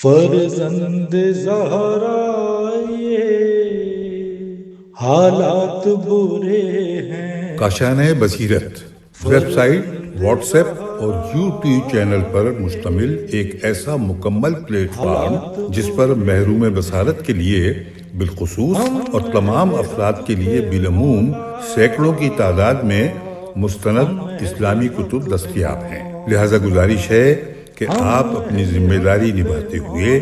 فرزند زہرا یہ حالات برے ہیں۔ کاشانۂ بصیرت ویب سائٹ، واٹس ایپ اور یوٹیوب چینل پر مشتمل ایک ایسا مکمل پلیٹ فارم جس پر محروم بصارت کے لیے بالخصوص اور تمام افراد کے لیے بالعموم سینکڑوں کی تعداد میں مستند اسلامی کتب دستیاب ہیں۔ لہذا گزارش ہے کہ آپ اپنی ذمہ داری نبھاتے ہوئے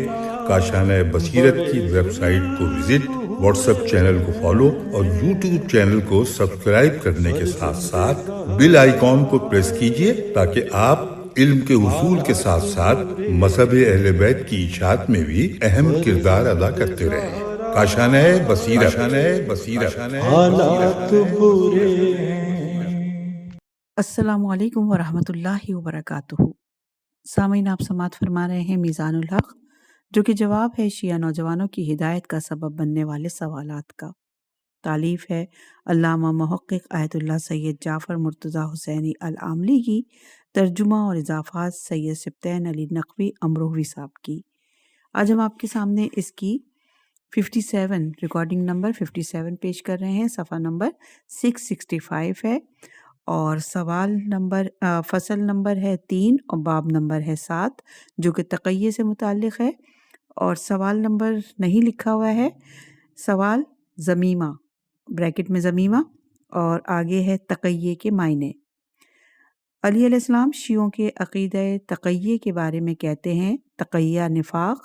کاشانۂ بصیرت کی ویب سائٹ کو وزٹ، واٹس ایپ چینل کو فالو اور یوٹیوب چینل کو سبسکرائب کرنے کے ساتھ ساتھ بیل آئیکن کو پریس کیجئے تاکہ آپ علم کے حصول کے ساتھ ساتھ مذہب اہل بیت کی اشاعت میں بھی اہم کردار ادا کرتے رہیں۔ کاشانۂ بصیرت۔ حالات برے ہیں۔ السلام علیکم ورحمۃ اللہ وبرکاتہ۔ سامعین، آپ سماعت فرما رہے ہیں میزان الحق، جو کہ جواب ہے شیعہ نوجوانوں کی ہدایت کا سبب بننے والے سوالات کا۔ تالیف ہے علامہ محقق آیت اللہ سید جعفر مرتضیٰ حسینی العاملی کی، ترجمہ اور اضافات سید سبطین علی نقوی امروہوی صاحب کی۔ آج ہم آپ کے سامنے اس کی 57 ریکارڈنگ نمبر 57 پیش کر رہے ہیں۔ صفحہ نمبر 665 ہے اور سوال نمبر فصل نمبر ہے 3 اور باب نمبر ہے 7، جو کہ تقیہ سے متعلق ہے، اور سوال نمبر نہیں لکھا ہوا ہے۔ سوال ضمیمہ، بریکٹ میں ضمیمہ، اور آگے ہے تقیہ کے معنی۔ علی علیہ السلام شیعوں کے عقیدہ تقیہ کے بارے میں کہتے ہیں: تقیہ نفاق،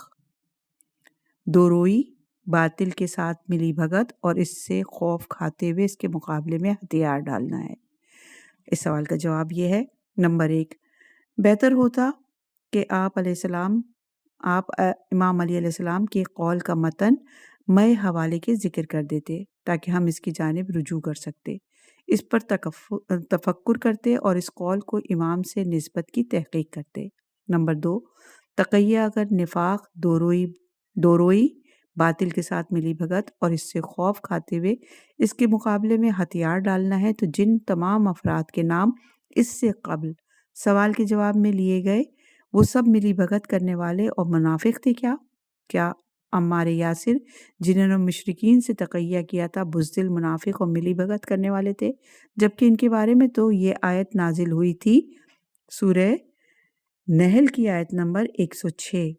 دوروئی، باطل کے ساتھ ملی بھگت اور اس سے خوف کھاتے ہوئے اس کے مقابلے میں ہتھیار ڈالنا ہے۔ اس سوال کا جواب یہ ہے: نمبر 1، بہتر ہوتا کہ آپ امام علی علیہ السلام کے قول کا متن میں حوالے کے ذکر کر دیتے تاکہ ہم اس کی جانب رجوع کر سکتے، اس پر تفکر کرتے اور اس قول کو امام سے نسبت کی تحقیق کرتے۔ نمبر 2، تقیہ اگر نفاق، دوروئی، باطل کے ساتھ ملی بھگت اور اس سے خوف کھاتے ہوئے اس کے مقابلے میں ہتھیار ڈالنا ہے، تو جن تمام افراد کے نام اس سے قبل سوال کے جواب میں لیے گئے وہ سب ملی بھگت کرنے والے اور منافق تھے کیا عمار یاسر جنہوں نے مشرکین سے تقیہ کیا تھا بزدل، منافق اور ملی بھگت کرنے والے تھے، جبکہ ان کے بارے میں تو یہ آیت نازل ہوئی تھی، سورہ نحل کی آیت نمبر 106،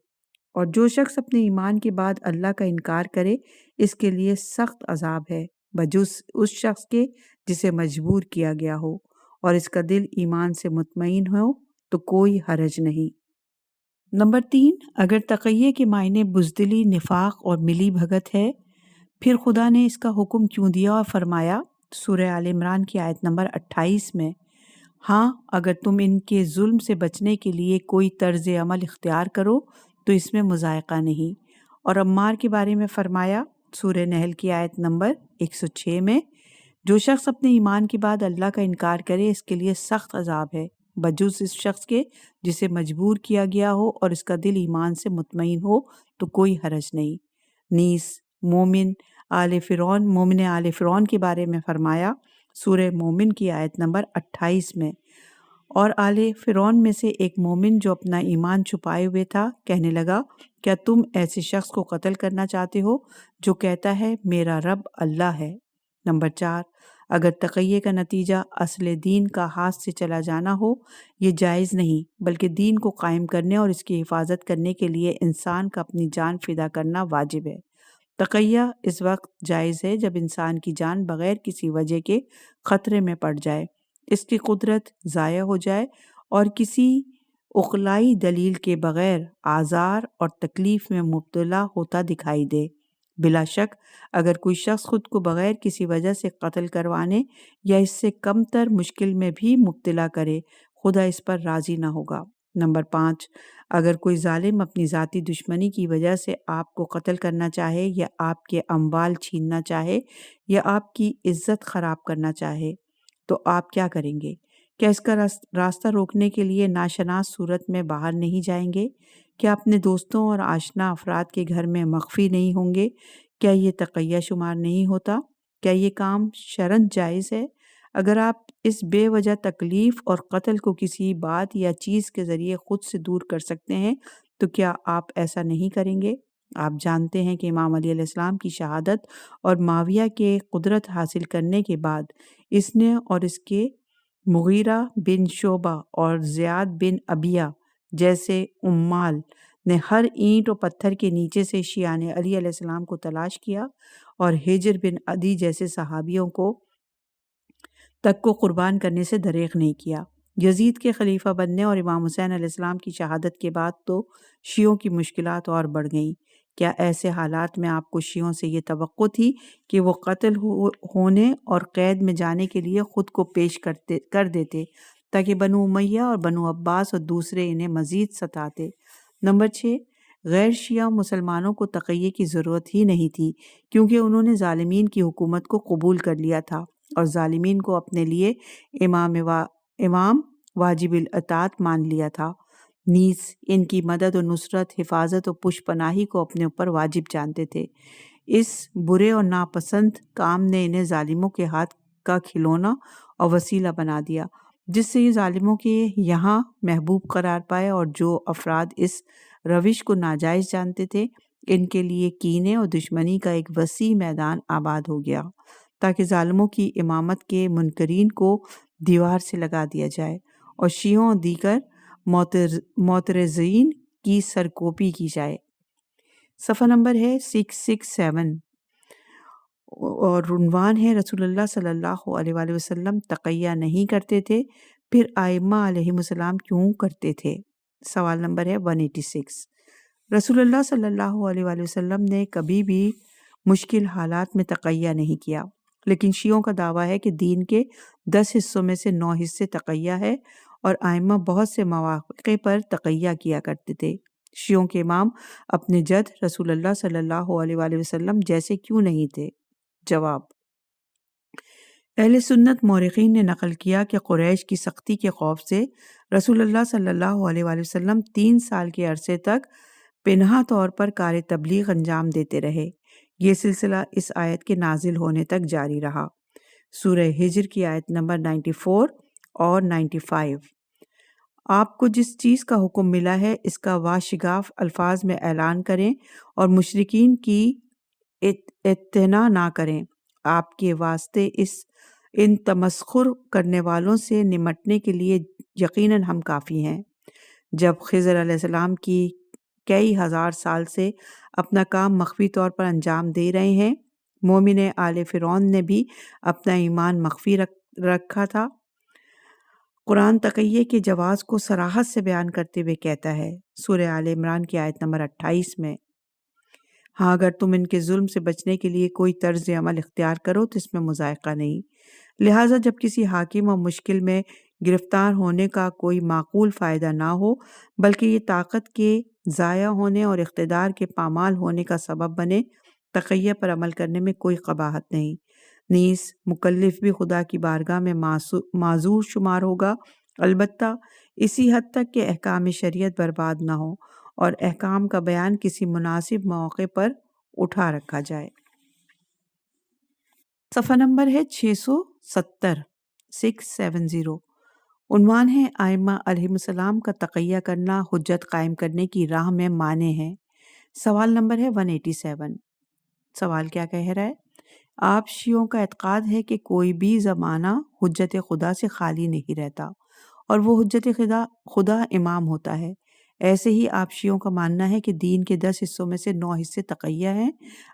اور جو شخص اپنے ایمان کے بعد اللہ کا انکار کرے اس کے لیے سخت عذاب ہے، بجز اس شخص کے جسے مجبور کیا گیا ہو اور اس کا دل ایمان سے مطمئن ہو تو کوئی حرج نہیں۔ نمبر 3، اگر تقیہ کے معنی بزدلی، نفاق اور ملی بھگت ہے، پھر خدا نے اس کا حکم کیوں دیا اور فرمایا سورہ آل عمران کی آیت نمبر 28 میں: ہاں اگر تم ان کے ظلم سے بچنے کے لیے کوئی طرز عمل اختیار کرو تو اس میں مذائقہ نہیں، اور عمار کے بارے میں فرمایا سورہ نحل کی آیت نمبر 106 میں: جو شخص اپنے ایمان کے بعد اللہ کا انکار کرے اس کے لیے سخت عذاب ہے، بجز اس شخص کے جسے مجبور کیا گیا ہو اور اس کا دل ایمان سے مطمئن ہو تو کوئی حرج نہیں۔ نیز مومن آل فرعون کے بارے میں فرمایا سورہ مومن کی آیت نمبر 28 میں: اور آل فرعون میں سے ایک مومن جو اپنا ایمان چھپائے ہوئے تھا کہنے لگا: کیا تم ایسے شخص کو قتل کرنا چاہتے ہو جو کہتا ہے میرا رب اللہ ہے؟ نمبر 4، اگر تقیہ کا نتیجہ اصل دین کا ہاتھ سے چلا جانا ہو، یہ جائز نہیں، بلکہ دین کو قائم کرنے اور اس کی حفاظت کرنے کے لیے انسان کا اپنی جان فدا کرنا واجب ہے۔ تقیہ اس وقت جائز ہے جب انسان کی جان بغیر کسی وجہ کے خطرے میں پڑ جائے، اس کی قدرت ضائع ہو جائے اور کسی عقلائی دلیل کے بغیر آزار اور تکلیف میں مبتلا ہوتا دکھائی دے۔ بلا شک اگر کوئی شخص خود کو بغیر کسی وجہ سے قتل کروانے یا اس سے کم تر مشکل میں بھی مبتلا کرے، خدا اس پر راضی نہ ہوگا۔ نمبر 5، اگر کوئی ظالم اپنی ذاتی دشمنی کی وجہ سے آپ کو قتل کرنا چاہے یا آپ کے اموال چھیننا چاہے یا آپ کی عزت خراب کرنا چاہے تو آپ کیا کریں گے؟ کیا اس کا راستہ روکنے کے لیے ناشناس صورت میں باہر نہیں جائیں گے؟ کیا اپنے دوستوں اور آشنا افراد کے گھر میں مخفی نہیں ہوں گے؟ کیا یہ تقیہ شمار نہیں ہوتا؟ کیا یہ کام شرعاً جائز ہے؟ اگر آپ اس بے وجہ تکلیف اور قتل کو کسی بات یا چیز کے ذریعے خود سے دور کر سکتے ہیں تو کیا آپ ایسا نہیں کریں گے؟ آپ جانتے ہیں کہ امام علی علیہ السلام کی شہادت اور معاویہ کے قدرت حاصل کرنے کے بعد اس نے اور اس کے مغیرہ بن شعبہ اور زیاد بن ابیہ جیسے عمال نے ہر اینٹ و پتھر کے نیچے سے شیعان علی علیہ السلام کو تلاش کیا اور ہجر بن عدی جیسے صحابیوں تک کو قربان کرنے سے دریغ نہیں کیا۔ یزید کے خلیفہ بننے اور امام حسین علیہ السلام کی شہادت کے بعد تو شیعوں کی مشکلات اور بڑھ گئیں۔ کیا ایسے حالات میں آپ کو شیعوں سے یہ توقع تھی کہ وہ قتل ہونے اور قید میں جانے کے لیے خود کو پیش کر دیتے تاکہ بنو امیہ اور بنو عباس اور دوسرے انہیں مزید ستاتے؟ نمبر 6، غیر شیعہ مسلمانوں کو تقیہ کی ضرورت ہی نہیں تھی، کیونکہ انہوں نے ظالمین کی حکومت کو قبول کر لیا تھا اور ظالمین کو اپنے لیے امام واجب الاطاعت مان لیا تھا، نیز ان کی مدد و نصرت، حفاظت و پشت پناہی کو اپنے اوپر واجب جانتے تھے۔ اس برے اور ناپسند کام نے انہیں ظالموں کے ہاتھ کا کھلونا اور وسیلہ بنا دیا، جس سے یہ ظالموں کے یہاں محبوب قرار پائے، اور جو افراد اس روش کو ناجائز جانتے تھے ان کے لیے کینے اور دشمنی کا ایک وسیع میدان آباد ہو گیا، تاکہ ظالموں کی امامت کے منکرین کو دیوار سے لگا دیا جائے اور شیعوں اور دیگر معترضین کی سرکوبی کی جائے۔ صفحہ نمبر ہے 667 اور عنوان ہے رسول اللہ صلی اللہ علیہ وآلہ وسلم تقیہ نہیں کرتے تھے، پھر ائمہ علیہم السلام کیوں کرتے تھے؟ سوال نمبر ہے 186۔ رسول اللہ صلی اللہ علیہ وآلہ وسلم نے کبھی بھی مشکل حالات میں تقیہ نہیں کیا، لیکن شیعوں کا دعویٰ ہے کہ دین کے 10 حصوں میں سے 9 حصے تقیہ ہے، اور ائمہ بہت سے مواقع پر تقیہ کیا کرتے تھے۔ شیعوں کے امام اپنے جد رسول اللہ صلی اللہ علیہ وآلہ وسلم جیسے کیوں نہیں تھے؟ جواب: اہل سنت مورخین نے نقل کیا کہ قریش کی سختی کے خوف سے رسول اللہ صلی اللہ علیہ وآلہ وسلم 3 سال کے عرصے تک پنہا طور پر کار تبلیغ انجام دیتے رہے۔ یہ سلسلہ اس آیت کے نازل ہونے تک جاری رہا۔ سورہ ہجر کی آیت نمبر 94 اور 95۔ آپ کو جس چیز کا حکم ملا ہے اس کا واشگاف الفاظ میں اعلان کریں اور مشرکین کی اطاعت نہ کریں۔ آپ کے واسطے ان تمسخر کرنے والوں سے نمٹنے کے لیے یقیناً ہم کافی ہیں۔ جب خضر علیہ السلام کی کئی ہزار سال سے اپنا کام مخفی طور پر انجام دے رہے ہیں، مومن آل فرعون نے بھی اپنا ایمان مخفی رکھا تھا۔ قرآن تقیہ کے جواز کو صراحت سے بیان کرتے ہوئے کہتا ہے سورہ آل عمران کی آیت نمبر 28 میں، ہاں اگر تم ان کے ظلم سے بچنے کے لیے کوئی طرز عمل اختیار کرو تو اس میں مذائقہ نہیں، لہٰذا جب کسی حاکم اور مشکل میں گرفتار ہونے کا کوئی معقول فائدہ نہ ہو بلکہ یہ طاقت کے ضائع ہونے اور اقتدار کے پامال ہونے کا سبب بنے، تقیہ پر عمل کرنے میں کوئی قباحت نہیں۔ نیز مکلف بھی خدا کی بارگاہ میں معذور شمار ہوگا، البتہ اسی حد تک کہ احکام شریعت برباد نہ ہو اور احکام کا بیان کسی مناسب موقع پر اٹھا رکھا جائے۔ صفحہ نمبر ہے 670 عنوان ہے ائمہ علیہم السلام کا تقیہ کرنا حجت قائم کرنے کی راہ میں مانع ہے۔ سوال نمبر ہے 187۔ سوال کیا کہہ رہا ہے؟ آپ شیعوں کا اعتقاد ہے کہ کوئی بھی زمانہ حجت خدا سے خالی نہیں رہتا اور وہ حجت خدا امام ہوتا ہے۔ ایسے ہی آپ شیعوں کا ماننا ہے کہ دین کے 10 حصوں میں سے 9 حصے تقیہ ہیں۔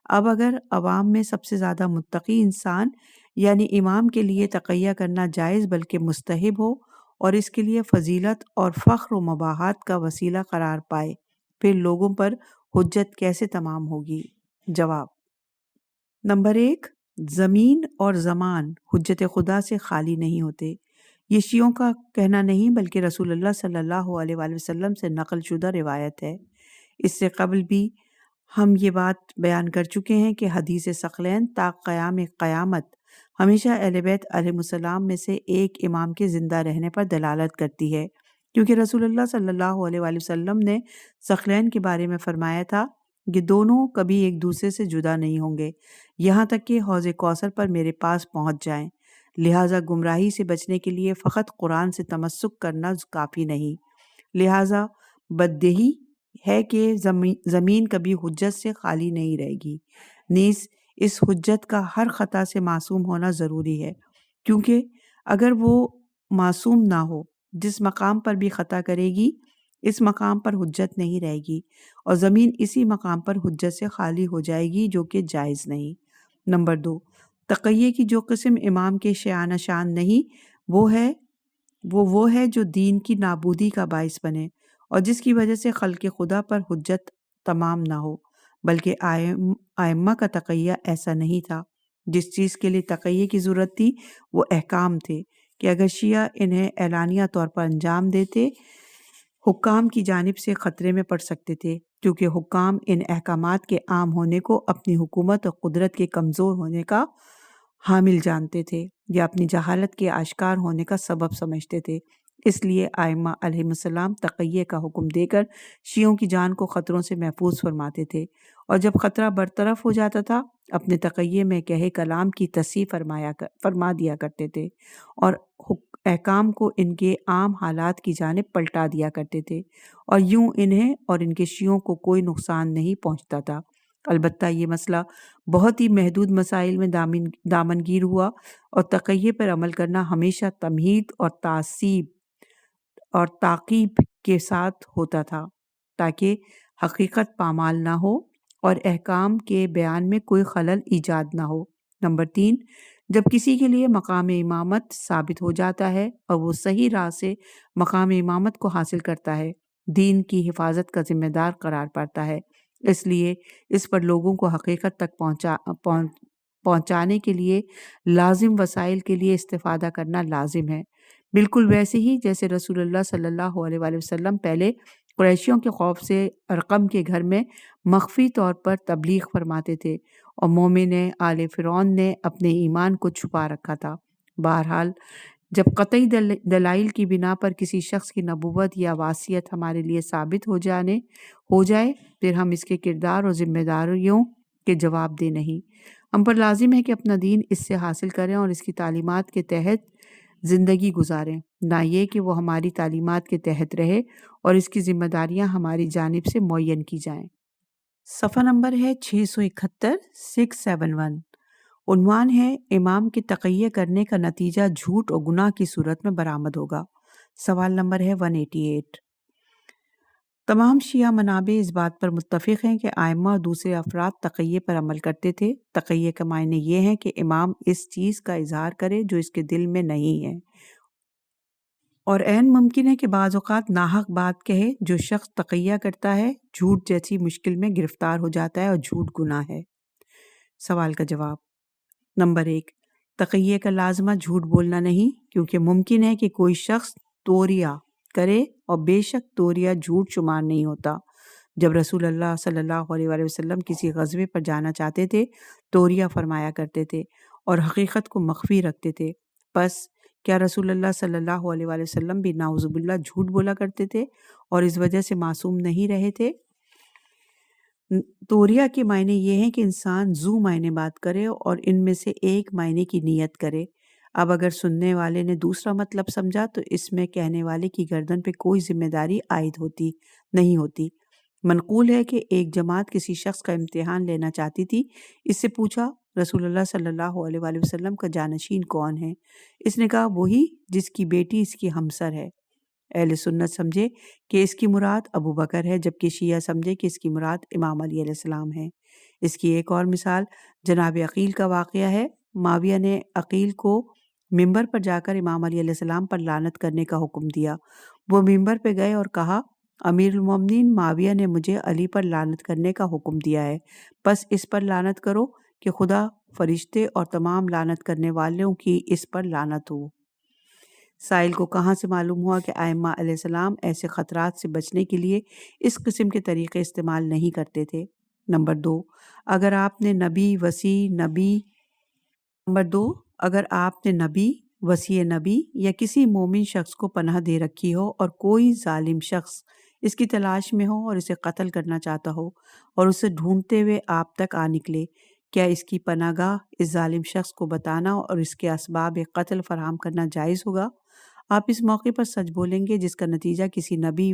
اب اگر عوام میں سب سے زیادہ متقی انسان یعنی امام کے لیے تقیہ کرنا جائز بلکہ مستحب ہو اور اس کے لیے فضیلت اور فخر و مباحات کا وسیلہ قرار پائے، پھر لوگوں پر حجت کیسے تمام ہوگی؟ جواب: نمبر 1، زمین اور زمان حجت خدا سے خالی نہیں ہوتے۔ یہ شیعوں کا کہنا نہیں بلکہ رسول اللہ صلی اللہ علیہ وآلہ وسلم سے نقل شدہ روایت ہے۔ اس سے قبل بھی ہم یہ بات بیان کر چکے ہیں کہ حدیث ثقلین تا قیام قیامت ہمیشہ اہل بیت علیہم السلام میں سے ایک امام کے زندہ رہنے پر دلالت کرتی ہے، کیونکہ رسول اللہ صلی اللہ علیہ وآلہ وسلم نے ثقلین کے بارے میں فرمایا تھا کہ دونوں کبھی ایک دوسرے سے جدا نہیں ہوں گے یہاں تک کہ حوض کوثر پر میرے پاس پہنچ جائیں، لہٰذا گمراہی سے بچنے کے لیے فقط قرآن سے تمسک کرنا کافی نہیں، لہٰذا بددہی ہے کہ زمین کبھی حجت سے خالی نہیں رہے گی، نیز اس حجت کا ہر خطا سے معصوم ہونا ضروری ہے، کیونکہ اگر وہ معصوم نہ ہو، جس مقام پر بھی خطا کرے گی اس مقام پر حجت نہیں رہے گی اور زمین اسی مقام پر حجت سے خالی ہو جائے گی، جو کہ جائز نہیں۔ نمبر 2، تقیہ کی جو قسم امام کے شایان شان نہیں، وہ ہے جو دین کی نابودی کا باعث بنے اور جس کی وجہ سے خلق خدا پر حجت تمام نہ ہو، بلکہ ائمہ کا تقیہ ایسا نہیں تھا۔ جس چیز کے لیے تقیہ کی ضرورت تھی وہ احکام تھے کہ اگر شیعہ انہیں اعلانیہ طور پر انجام دیتے، حکام کی جانب سے خطرے میں پڑ سکتے تھے، کیونکہ حکام ان احکامات کے عام ہونے کو اپنی حکومت اور قدرت کے کمزور ہونے کا حامل جانتے تھے یا اپنی جہالت کے آشکار ہونے کا سبب سمجھتے تھے۔ اس لیے ائمہ علیہم السلام تقیہ کا حکم دے کر شیعوں کی جان کو خطروں سے محفوظ فرماتے تھے، اور جب خطرہ برطرف ہو جاتا تھا اپنے تقیہ میں کہے کلام کی تصحیح فرما دیا کرتے تھے اور احکام کو ان کے عام حالات کی جانب پلٹا دیا کرتے تھے، اور یوں انہیں اور ان کے شیعوں کو کوئی نقصان نہیں پہنچتا تھا۔ البتہ یہ مسئلہ بہت ہی محدود مسائل میں دامنگیر ہوا، اور تقیہ پر عمل کرنا ہمیشہ تمہید اور تعقیب کے ساتھ ہوتا تھا تاکہ حقیقت پامال نہ ہو اور احکام کے بیان میں کوئی خلل ایجاد نہ ہو۔ نمبر 3، جب کسی کے لیے مقام امامت ثابت ہو جاتا ہے اور وہ صحیح راہ سے مقام امامت کو حاصل کرتا ہے، دین کی حفاظت کا ذمہ دار قرار پاتا ہے، اس لیے اس پر لوگوں کو حقیقت تک پہنچانے کے لیے لازم وسائل کے لیے استفادہ کرنا لازم ہے، بالکل ویسے ہی جیسے رسول اللہ صلی اللہ علیہ وآلہ وسلم پہلے قریشیوں کے خوف سے ارقم کے گھر میں مخفی طور پر تبلیغ فرماتے تھے، اور مومن آل فرعون نے اپنے ایمان کو چھپا رکھا تھا۔ بہرحال جب قطعی دلائل کی بنا پر کسی شخص کی نبوت یا وصیت ہمارے لیے ثابت ہو جائے پھر ہم اس کے کردار اور ذمہ داریوں کے جواب دہ نہیں۔ ہم پر لازم ہے کہ اپنا دین اس سے حاصل کریں اور اس کی تعلیمات کے تحت زندگی گزاریں، نہ یہ کہ وہ ہماری تعلیمات کے تحت رہے اور اس کی ذمہ داریاں ہماری جانب سے معین کی جائیں۔ صفحہ نمبر ہے 671 671۔ عنوان ہے امام کے تقیہ کرنے کا نتیجہ جھوٹ اور گناہ کی صورت میں برآمد ہوگا۔ سوال نمبر ہے 188۔ تمام شیعہ منابع اس بات پر متفق ہیں کہ ائمہ اور دوسرے افراد تقیہ پر عمل کرتے تھے۔ تقیہ کا معنی یہ ہے کہ امام اس چیز کا اظہار کرے جو اس کے دل میں نہیں ہے، اور عین ممکن ہے کہ بعض اوقات ناحق بات کہے۔ جو شخص تقیہ کرتا ہے جھوٹ جیسی مشکل میں گرفتار ہو جاتا ہے اور جھوٹ گناہ ہے۔ سوال کا جواب۔ نمبر 1، تقیہ کا لازمہ جھوٹ بولنا نہیں، کیونکہ ممکن ہے کہ کوئی شخص توریہ کرے اور بے شک توریہ جھوٹ شمار نہیں ہوتا۔ جب رسول اللہ صلی اللہ علیہ وآلہ وسلم کسی غزوے پر جانا چاہتے تھے توریہ فرمایا کرتے تھے اور حقیقت کو مخفی رکھتے تھے، پس کیا رسول اللہ صلی اللہ علیہ وآلہ وسلم بھی نعوذ باللہ جھوٹ بولا کرتے تھے اور اس وجہ سے معصوم نہیں رہے تھے؟ توریہ کے معنی یہ ہے کہ انسان ذو معنی بات کرے اور ان میں سے ایک معنی کی نیت کرے۔ اب اگر سننے والے نے دوسرا مطلب سمجھا تو اس میں کہنے والے کی گردن پہ کوئی ذمہ داری عائد نہیں ہوتی۔ منقول ہے کہ ایک جماعت کسی شخص کا امتحان لینا چاہتی تھی، اس سے پوچھا رسول اللہ صلی اللہ علیہ وآلہ وسلم کا جانشین کون ہے؟ اس نے کہا وہی جس کی بیٹی اس کی ہمسر ہے۔ اہل سنت سمجھے کہ اس کی مراد ابو بکر ہے، جبکہ شیعہ سمجھے کہ اس کی مراد امام علی علیہ السلام ہے۔ اس کی ایک اور مثال جناب عقیل کا واقعہ ہے۔ معاویہ نے عقیل کو ممبر پر جا کر امام علی علیہ السلام پر لعنت کرنے کا حکم دیا۔ وہ ممبر پہ گئے اور کہا امیر المومنین معاویہ نے مجھے علی پر لعنت کرنے کا حکم دیا ہے، بس اس پر لعنت کرو کہ خدا، فرشتے اور تمام لعنت کرنے والوں کی اس پر لعنت ہو۔ سائل کو کہاں سے معلوم ہوا کہ ائمہ علیہ السلام ایسے خطرات سے بچنے کے لیے اس قسم کے طریقے استعمال نہیں کرتے تھے؟ نمبر 2، اگر آپ نے نبی، وصی نبی یا کسی مومن شخص کو پناہ دے رکھی ہو اور کوئی ظالم شخص اس کی تلاش میں ہو اور اسے قتل کرنا چاہتا ہو اور اسے ڈھونڈتے ہوئے آپ تک آ نکلے، کیا اس کی پناہ گاہ اس ظالم شخص کو بتانا اور اس کے اسباب قتل فراہم کرنا جائز ہوگا؟ آپ اس موقع پر سچ بولیں گے جس کا نتیجہ کسی نبی،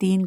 3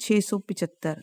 675,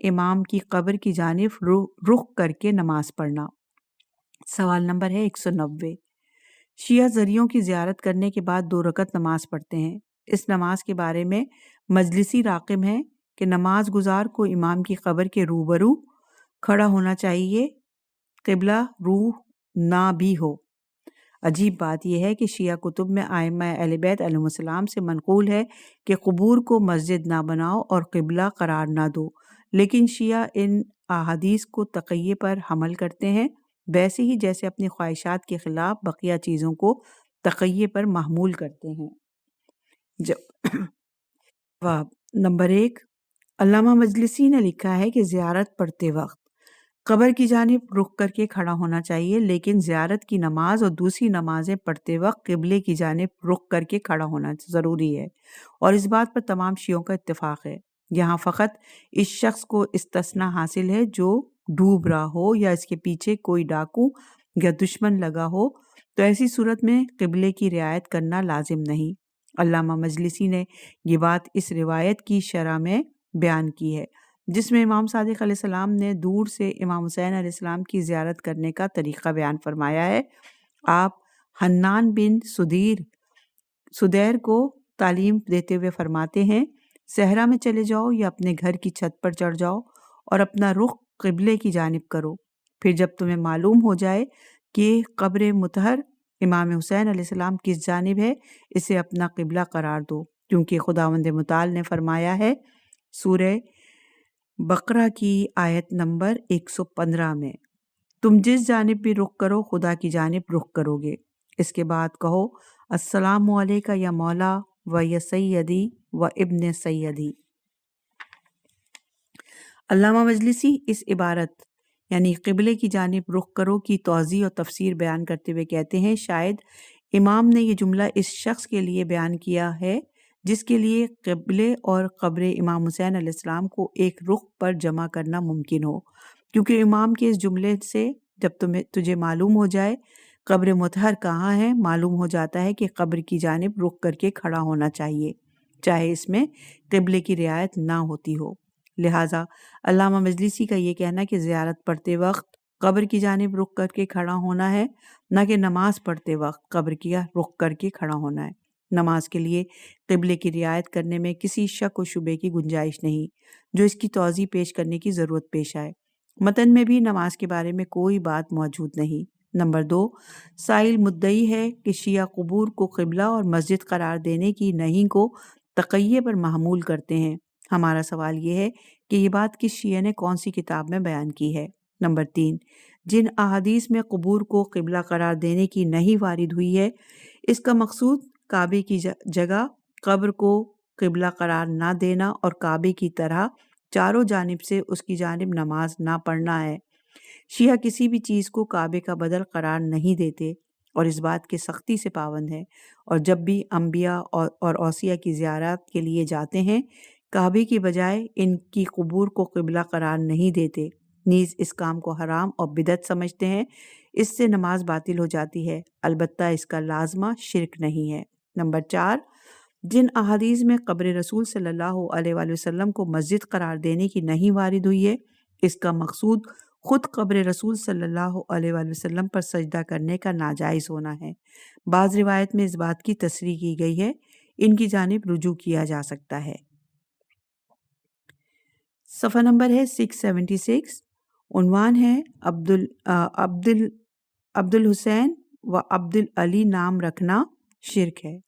امام کی قبر کی جانب رخ کر کے نماز پڑھنا۔ سوال نمبر ہے 190۔ شیعہ زریوں کی زیارت کرنے کے بعد 2 رکعت نماز پڑھتے ہیں۔ اس نماز کے بارے میں مجلسی راقم ہے کہ نماز گزار کو امام کی قبر کے روبرو کھڑا ہونا چاہیے، قبلہ روح نہ بھی ہو۔ عجیب بات یہ ہے کہ شیعہ کتب میں ائمہ اہل بیت علیہم السلام سے منقول ہے کہ قبور کو مسجد نہ بناؤ اور قبلہ قرار نہ دو، لیکن شیعہ ان احادیث کو تقیہ پر حمل کرتے ہیں، ویسے ہی جیسے اپنی خواہشات کے خلاف بقیہ چیزوں کو تقیہ پر محمول کرتے ہیں۔ جواب نمبر 1، علامہ مجلسی نے لکھا ہے کہ زیارت پڑھتے وقت قبر کی جانب رخ کر کے کھڑا ہونا چاہیے، لیکن زیارت کی نماز اور دوسری نمازیں پڑھتے وقت قبلے کی جانب رخ کر کے کھڑا ہونا ضروری ہے، اور اس بات پر تمام شیعوں کا اتفاق ہے۔ یہاں فقط اس شخص کو استثناء حاصل ہے جو ڈوب رہا ہو یا اس کے پیچھے کوئی ڈاکو یا دشمن لگا ہو، تو ایسی صورت میں قبلے کی رعایت کرنا لازم نہیں۔ علامہ مجلسی نے یہ بات اس روایت کی شرح میں بیان کی ہے جس میں امام صادق علیہ السلام نے دور سے امام حسین علیہ السلام کی زیارت کرنے کا طریقہ بیان فرمایا ہے۔ آپ حنان بن سدیر کو تعلیم دیتے ہوئے فرماتے ہیں، صحرا میں چلے جاؤ یا اپنے گھر کی چھت پر چڑھ جاؤ اور اپنا رخ قبلے کی جانب کرو، پھر جب تمہیں معلوم ہو جائے کہ قبر مطہر امام حسین علیہ السلام کس جانب ہے، اسے اپنا قبلہ قرار دو، کیونکہ خداوند متعال نے فرمایا ہے سورہ بقرہ کی آیت نمبر 115 میں، تم جس جانب بھی رخ کرو خدا کی جانب رخ کرو گے۔ اس کے بعد کہو السلام علیکہ یا مولا و یا سیدی و ابن سیدی۔ علامہ مجلسی اس عبارت یعنی قبلے کی جانب رخ کرو کی توضیح اور تفسیر بیان کرتے ہوئے کہتے ہیں، شاید امام نے یہ جملہ اس شخص کے لیے بیان کیا ہے جس کے لیے قبلے اور قبر امام حسین علیہ السلام کو ایک رخ پر جمع کرنا ممکن ہو، کیونکہ امام کے اس جملے سے جب تجھے معلوم ہو جائے قبر مطہر کہاں ہے، معلوم ہو جاتا ہے کہ قبر کی جانب رخ کر کے کھڑا ہونا چاہیے، چاہے اس میں قبلے کی رعایت نہ ہوتی ہو۔ لہٰذا علامہ مجلسی کا یہ کہنا کہ زیارت پڑھتے وقت قبر کی جانب رخ کر کے کھڑا ہونا ہے، نہ کہ نماز پڑھتے وقت قبر کی رخ کر کے کھڑا ہونا ہے۔ نماز کے لیے قبلے کی رعایت کرنے میں کسی شک و شبے کی گنجائش نہیں، جو اس کی توضیح پیش کرنے کی ضرورت پیش آئے۔ متن میں بھی نماز کے بارے میں کوئی بات موجود نہیں۔ نمبر 2، سائل مدعی ہے کہ شیعہ قبور کو قبلہ اور مسجد قرار دینے کی نہیں کو تقیہ پر محمول کرتے ہیں۔ ہمارا سوال یہ ہے کہ یہ بات کس شیعہ نے کون سی کتاب میں بیان کی ہے؟ نمبر 3، جن احادیث میں قبور کو قبلہ قرار دینے کی نہیں وارد ہوئی ہے، اس کا مقصود کعبے کی جگہ قبر کو قبلہ قرار نہ دینا اور کعبے کی طرح چاروں جانب سے اس کی جانب نماز نہ پڑھنا ہے۔ شیعہ کسی بھی چیز کو کعبے کا بدل قرار نہیں دیتے اور اس بات کے سختی سے پابند ہیں، اور جب بھی انبیاء اور اوصیاء کی زیارت کے لیے جاتے ہیں کعبے کی بجائے ان کی قبور کو قبلہ قرار نہیں دیتے، نیز اس کام کو حرام اور بدعت سمجھتے ہیں۔ اس سے نماز باطل ہو جاتی ہے، البتہ اس کا لازمہ شرک نہیں ہے۔ نمبر 4، جن احادیث میں قبر رسول صلی اللہ علیہ وآلہ وسلم کو مسجد قرار دینے کی نہیں وارد ہوئی ہے، اس کا مقصود خود قبر رسول صلی اللہ علیہ وآلہ وسلم پر سجدہ کرنے کا ناجائز ہونا ہے۔ بعض روایت میں اس بات کی تصریح کی گئی ہے، ان کی جانب رجوع کیا جا سکتا ہے۔ صفحہ نمبر ہے 676، عنوان ہے عبد الحسین و عبد العلی نام رکھنا شرک ہے۔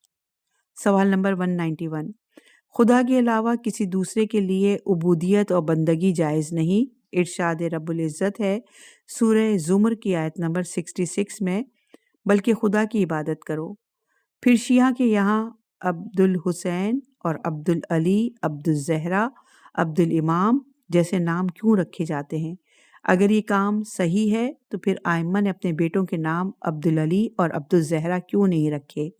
سوال نمبر 191، خدا کے علاوہ کسی دوسرے کے لیے عبودیت اور بندگی جائز نہیں۔ ارشاد رب العزت ہے سورہ زمر کی آیت نمبر 66 میں، بلکہ خدا کی عبادت کرو۔ پھر شیعہ کے یہاں عبد الحسین اور عبد العلی، عبد الزہرا، عبد الامام جیسے نام کیوں رکھے جاتے ہیں؟ اگر یہ کام صحیح ہے تو پھر ائمہ نے اپنے بیٹوں کے نام عبد العلی اور عبد الزہرا کیوں نہیں رکھے؟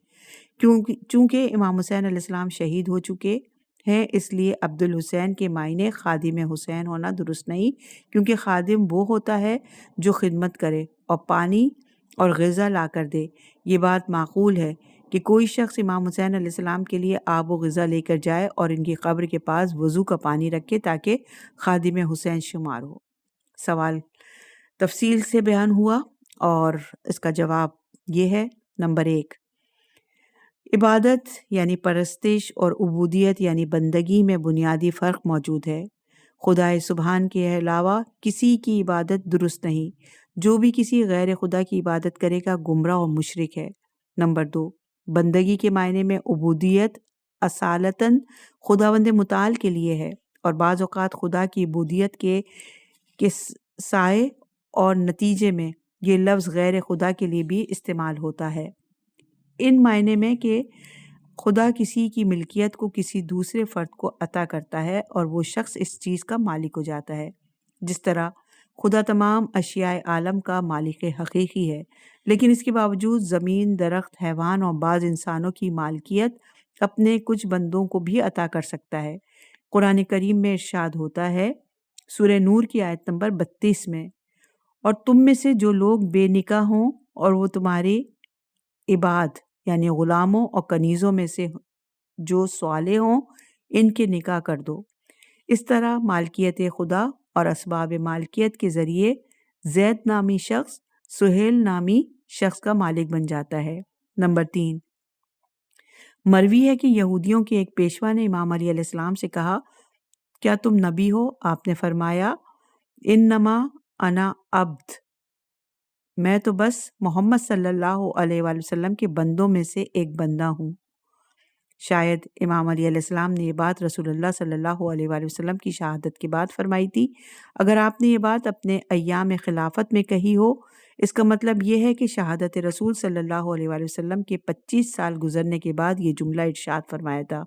چونکہ امام حسین علیہ السلام شہید ہو چکے ہیں، اس لیے عبد الحسین کے معنی خادم حسین ہونا درست نہیں، کیونکہ خادم وہ ہوتا ہے جو خدمت کرے اور پانی اور غذا لا کر دے۔ یہ بات معقول ہے کہ کوئی شخص امام حسین علیہ السلام کے لیے آب و غذا لے کر جائے اور ان کی قبر کے پاس وضو کا پانی رکھے تاکہ خادم حسین شمار ہو۔ سوال تفصیل سے بیان ہوا اور اس کا جواب یہ ہے۔ نمبر 1، عبادت یعنی پرستش اور عبودیت یعنی بندگی میں بنیادی فرق موجود ہے۔ خدائے سبحان کے علاوہ کسی کی عبادت درست نہیں۔ جو بھی کسی غیر خدا کی عبادت کرے گا گمراہ اور مشرک ہے۔ نمبر 2، بندگی کے معنی میں عبودیت اصالتاً خداوند متعال کے لیے ہے، اور بعض اوقات خدا کی عبودیت کے سائے اور نتیجے میں یہ لفظ غیر خدا کے لیے بھی استعمال ہوتا ہے، ان معنی میں کہ خدا کسی کی ملکیت کو کسی دوسرے فرد کو عطا کرتا ہے اور وہ شخص اس چیز کا مالک ہو جاتا ہے۔ جس طرح خدا تمام اشیاء عالم کا مالک حقیقی ہے، لیکن اس کے باوجود زمین، درخت، حیوان اور بعض انسانوں کی مالکیت اپنے کچھ بندوں کو بھی عطا کر سکتا ہے۔ قرآن کریم میں ارشاد ہوتا ہے سورہ نور کی آیت نمبر 32 میں، اور تم میں سے جو لوگ بے نکاح ہوں اور وہ تمہارے عباد یعنی غلاموں اور کنیزوں میں سے جو صالح ہوں ان کے نکاح کر دو۔ اس طرح مالکیت خدا اور اسباب مالکیت کے ذریعے زید نامی شخص سہیل نامی شخص کا مالک بن جاتا ہے۔ نمبر 3، مروی ہے کہ یہودیوں کے ایک پیشوا نے امام علیہ السلام سے کہا، کیا تم نبی ہو؟ آپ نے فرمایا، انما انا عبد، میں تو بس محمد صلی اللہ علیہ وآلہ وسلم کے بندوں میں سے ایک بندہ ہوں۔ شاید امام علیہ السلام نے یہ بات رسول اللہ صلی اللہ علیہ وآلہ وسلم کی شہادت کے بعد فرمائی تھی۔ اگر آپ نے یہ بات اپنے ایام خلافت میں کہی ہو، اس کا مطلب یہ ہے کہ شہادت رسول صلی اللہ علیہ وآلہ وسلم کے 25 سال گزرنے کے بعد یہ جملہ ارشاد فرمایا تھا۔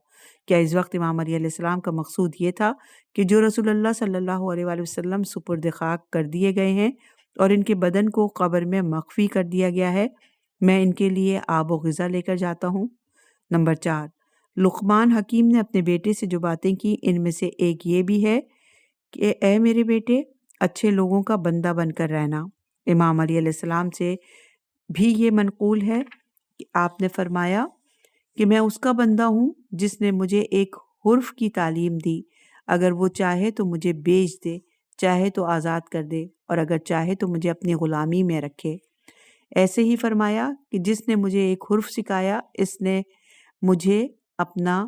کیا اس وقت امام علیہ السلام کا مقصود یہ تھا کہ جو رسول اللہ صلی اللہ علیہ وآلہ وسلم سپرد خاک کر دیے گئے ہیں اور ان کے بدن کو قبر میں مخفی کر دیا گیا ہے، میں ان کے لیے آب و غذا لے کر جاتا ہوں؟ نمبر 4، لقمان حکیم نے اپنے بیٹے سے جو باتیں کی ان میں سے ایک یہ بھی ہے کہ اے میرے بیٹے، اچھے لوگوں کا بندہ بن کر رہنا۔ امام علیہ السلام سے بھی یہ منقول ہے کہ آپ نے فرمایا کہ میں اس کا بندہ ہوں جس نے مجھے ایک حرف کی تعلیم دی، اگر وہ چاہے تو مجھے بیچ دے، چاہے تو آزاد کر دے، اور اگر چاہے تو مجھے اپنی غلامی میں رکھے۔ ایسے ہی فرمایا کہ جس نے مجھے ایک حرف سکھایا اس نے مجھے اپنا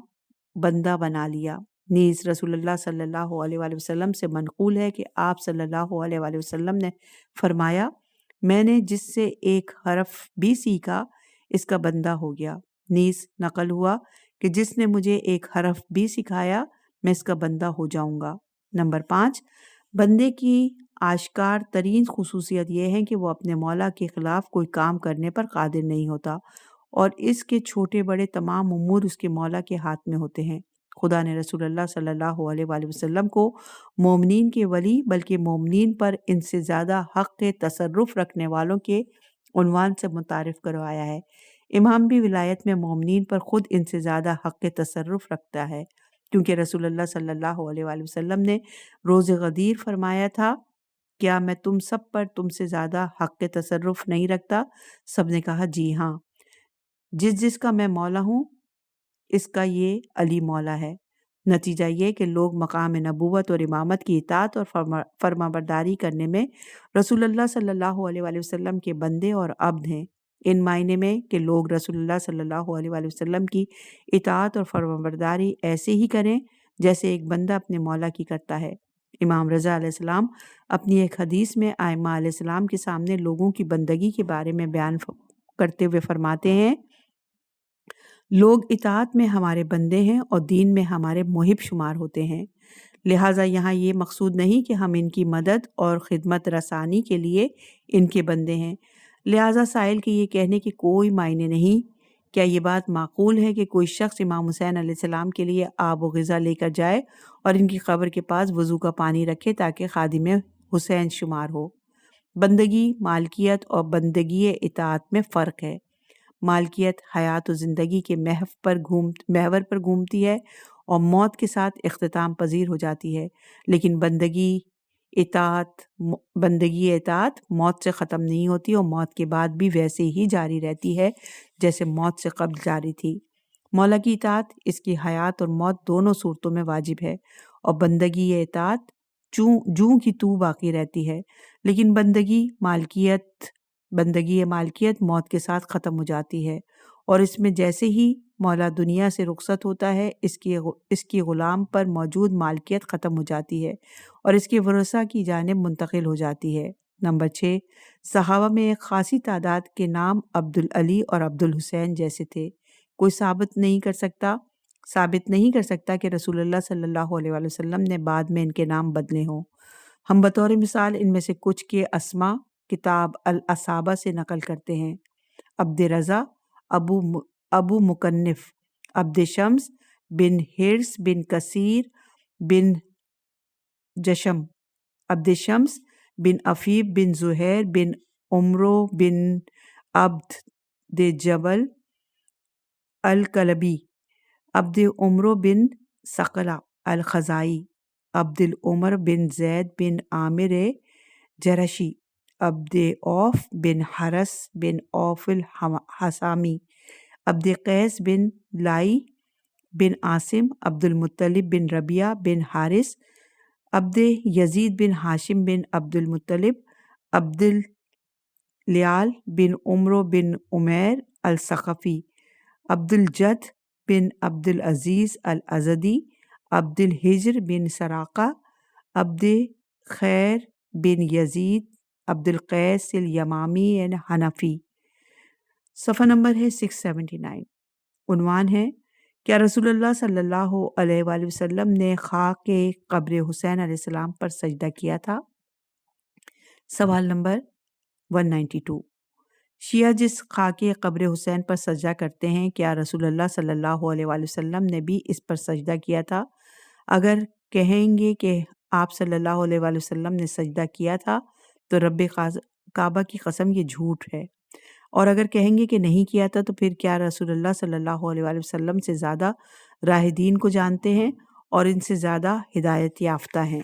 بندہ بنا لیا۔ نیز رسول اللہ صلی اللہ علیہ وآلہ وسلم سے منقول ہے کہ آپ صلی اللہ علیہ وآلہ وسلم نے فرمایا، میں نے جس سے ایک حرف بھی سیکھا اس کا بندہ ہو گیا۔ نیز نقل ہوا کہ جس نے مجھے ایک حرف بھی سکھایا میں اس کا بندہ ہو جاؤں گا۔ نمبر 5، بندے کی آشکار ترین خصوصیت یہ ہے کہ وہ اپنے مولا کے خلاف کوئی کام کرنے پر قادر نہیں ہوتا، اور اس کے چھوٹے بڑے تمام امور اس کے مولا کے ہاتھ میں ہوتے ہیں۔ خدا نے رسول اللہ صلی اللہ علیہ وآلہ وسلم کو مومنین کے ولی بلکہ مومنین پر ان سے زیادہ حق تصرف رکھنے والوں کے عنوان سے متعارف کروایا ہے۔ امام بھی ولایت میں مومنین پر خود ان سے زیادہ حق تصرف رکھتا ہے، کیونکہ رسول اللہ صلی اللہ علیہ وآلہ وسلم نے روز غدیر فرمایا تھا، کیا میں تم سب پر تم سے زیادہ حق تصرف نہیں رکھتا؟ سب نے کہا جی ہاں۔ جس کا میں مولا ہوں اس کا یہ علی مولا ہے۔ نتیجہ یہ کہ لوگ مقام نبوت اور امامت کی اطاعت اور فرما برداری کرنے میں رسول اللہ صلی اللہ علیہ وآلہ وسلم کے بندے اور عبد ہیں، ان معنی میں کہ لوگ رسول اللہ صلی اللہ علیہ وآلہ وسلم کی اطاعت اور فرما برداری ایسے ہی کریں جیسے ایک بندہ اپنے مولا کی کرتا ہے۔ امام رضا علیہ السلام اپنی ایک حدیث میں ائمہ علیہ السلام کے سامنے لوگوں کی بندگی کے بارے میں بیان کرتے ہوئے فرماتے ہیں، لوگ اطاعت میں ہمارے بندے ہیں اور دین میں ہمارے محب شمار ہوتے ہیں، لہٰذا یہاں یہ مقصود نہیں کہ ہم ان کی مدد اور خدمت رسانی کے لیے ان کے بندے ہیں، لہٰذا سائل کے یہ کہنے کے کوئی معنی نہیں۔ کیا یہ بات معقول ہے کہ کوئی شخص امام حسین علیہ السلام کے لیے آب و غذا لے کر جائے اور ان کی قبر کے پاس وضو کا پانی رکھے تاکہ خادم حسین شمار ہو؟ بندگی، مالکیت اور بندگی اطاعت میں فرق ہے۔ مالکیت حیات و زندگی کے محور پر گھومتی ہے اور موت کے ساتھ اختتام پذیر ہو جاتی ہے، لیکن بندگی اطاعت بندگی اطاعت موت سے ختم نہیں ہوتی اور موت کے بعد بھی ویسے ہی جاری رہتی ہے جیسے موت سے قبل جاری تھی۔ مولا کی اطاعت اس کی حیات اور موت دونوں صورتوں میں واجب ہے، اور بندگی اطاعت جوں کی تو باقی رہتی ہے، لیکن بندگی مالکیت موت کے ساتھ ختم ہو جاتی ہے، اور اس میں جیسے ہی مولا دنیا سے رخصت ہوتا ہے اس کی غلام پر موجود مالکیت ختم ہو جاتی ہے اور اس کے ورثاء کی جانب منتقل ہو جاتی ہے۔ نمبر 6، صحابہ میں ایک خاصی تعداد کے نام عبدالعلی اور عبدالحسین جیسے تھے۔ کوئی ثابت نہیں کر سکتا کہ رسول اللہ صلی اللہ علیہ وآلہ وسلم نے بعد میں ان کے نام بدلے ہوں۔ ہم بطور مثال ان میں سے کچھ کے اسما کتاب الاصابہ سے نقل کرتے ہیں: عبد رضا، ابو مکنف، عبد شمس بن حرس بن کثیر بن جشم، عبد شمس بن عفیف بن زہیر بن عمرو بن عبد جبل الکلبی، عبد عمرو بن ثقلہ الخزائی، عبد العمر بن زید بن عامر جرشی، عبد اوف بن حرس بن اوف الحسامی، عبد قیس بن لائی بن عاصم، عبد المطلب بن ربیعہ بن حارث، عبد یزید بن ہاشم بن عبد المطلب، عبد لیال بن عمرو بن عمیر الثقفی، عبد الجد بن عبد العزیز الازدی، عبد الحجر بن سراقہ، عبد خیر بن یزید، عبد القیس الیمامی حنفی۔ صفحہ نمبر ہے 679۔ عنوان ہے: کیا رسول اللہ صلی اللہ علیہ وآلہ وسلم نے خاک قبر حسین علیہ السلام پر سجدہ کیا تھا؟ سوال نمبر 192۔ شیعہ جس خاک قبر حسین پر سجدہ کرتے ہیں، کیا رسول اللہ صلی اللہ علیہ وآلہ وسلم نے بھی اس پر سجدہ کیا تھا؟ اگر کہیں گے کہ آپ صلی اللہ علیہ وآلہ وسلم نے سجدہ کیا تھا تو رب کعبہ کی قسم یہ جھوٹ ہے، اور اگر کہیں گے کہ نہیں کیا تھا تو پھر کیا رسول اللہ صلی اللہ علیہ وآلہ وسلم سے زیادہ راہ دین کو جانتے ہیں اور ان سے زیادہ ہدایت یافتہ ہیں؟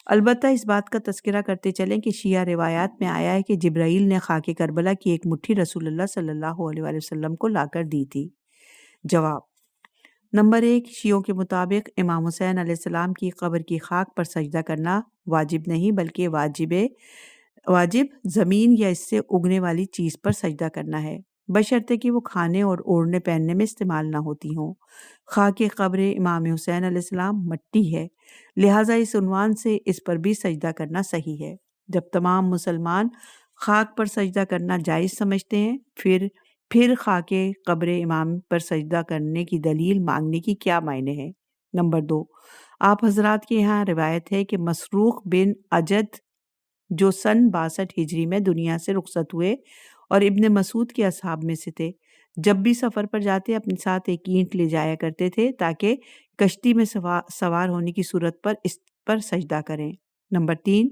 البتہ اس بات کا تذکرہ کرتے چلیں کہ شیعہ روایات میں آیا ہے کہ جبرائیل نے خاک کربلا کی ایک مٹھی رسول اللہ صلی اللہ علیہ وآلہ وسلم کو لا کر دی تھی۔ جواب: نمبر 1، شیعوں کے مطابق امام حسین علیہ السلام کی قبر کی خاک پر سجدہ کرنا واجب نہیں بلکہ واجب زمین یا اس سے اگنے والی چیز پر سجدہ کرنا ہے، بشرطے کہ وہ کھانے اور اوڑھنے پہننے میں استعمال نہ ہوتی ہوں۔ خاک قبر امام حسین علیہ السلام مٹی ہے، لہٰذا اس عنوان سے اس پر بھی سجدہ کرنا صحیح ہے۔ جب تمام مسلمان خاک پر سجدہ کرنا جائز سمجھتے ہیں، پھر خاک قبر امام پر سجدہ کرنے کی دلیل مانگنے کی کیا معنی ہے؟ نمبر 2، آپ حضرات کے یہاں روایت ہے کہ مسروق بن اجد جو سن 62 ہجری میں دنیا سے رخصت ہوئے اور ابن مسعود کے اصحاب میں سے تھے، جب بھی سفر پر جاتے اپنے ساتھ ایک اینٹ لے جایا کرتے تھے تاکہ کشتی میں سوار ہونے کی صورت پر اس پر سجدہ کریں۔ نمبر 3،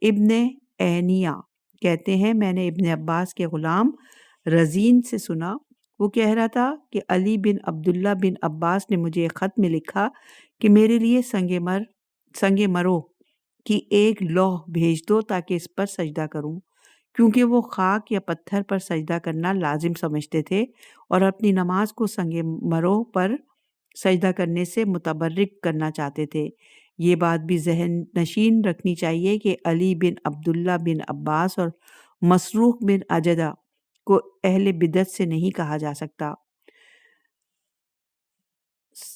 ابن عینیہ کہتے ہیں میں نے ابن عباس کے غلام رزین سے سنا، وہ کہہ رہا تھا کہ علی بن عبداللہ بن عباس نے مجھے ایک خط میں لکھا کہ میرے لیے سنگ مرو کی ایک لوح بھیج دو تاکہ اس پر سجدہ کروں، کیونکہ وہ خاک یا پتھر پر سجدہ کرنا لازم سمجھتے تھے اور اپنی نماز کو سنگ مرو پر سجدہ کرنے سے متبرک کرنا چاہتے تھے۔ یہ بات بھی ذہن نشین رکھنی چاہیے کہ علی بن عبداللہ بن عباس اور مسروق بن اجدہ کو اہل بدعت سے نہیں کہا جا سکتا۔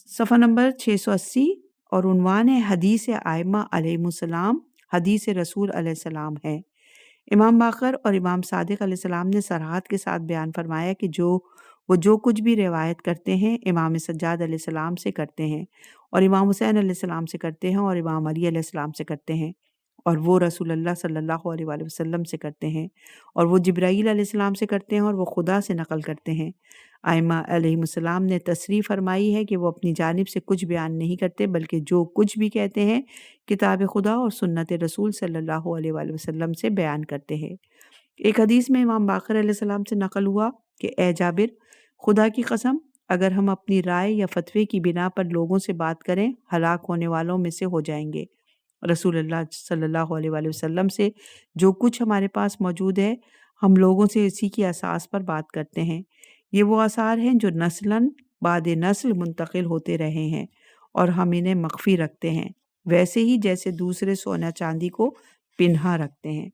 صفحہ نمبر 680 اور عنوان ہے حدیث ائمہ علیہم السلام، حدیث رسول علیہ السلام ہے۔ امام باقر اور امام صادق علیہ السلام نے صراحت کے ساتھ بیان فرمایا کہ وہ جو کچھ بھی روایت کرتے ہیں امام سجاد علیہ السلام سے کرتے ہیں اور امام حسین علیہ السلام سے کرتے ہیں اور امام علی علیہ السلام سے کرتے ہیں، اور وہ رسول اللہ صلی اللہ علیہ وآلہ وسلم سے کرتے ہیں، اور وہ جبرائیل علیہ السلام سے کرتے ہیں اور وہ خدا سے نقل کرتے ہیں۔ ائمہ علیہم السلام نے تصریح فرمائی ہے کہ وہ اپنی جانب سے کچھ بیان نہیں کرتے بلکہ جو کچھ بھی کہتے ہیں کتاب خدا اور سنت رسول صلی اللہ علیہ وآلہ وسلم سے بیان کرتے ہیں۔ ایک حدیث میں امام باقر علیہ السلام سے نقل ہوا کہ اے جابر، خدا کی قسم اگر ہم اپنی رائے یا فتوے کی بنا پر لوگوں سے بات کریں ہلاک ہونے والوں میں سے ہو جائیں گے، رسول اللہ صلی اللہ علیہ وآلہ وسلم سے جو کچھ ہمارے پاس موجود ہے ہم لوگوں سے اسی کی اساس پر بات کرتے ہیں۔ یہ وہ آثار ہیں جو نسلاً بعد نسل منتقل ہوتے رہے ہیں اور ہم انہیں مخفی رکھتے ہیں، ویسے ہی جیسے دوسرے سونا چاندی کو پنہا رکھتے ہیں۔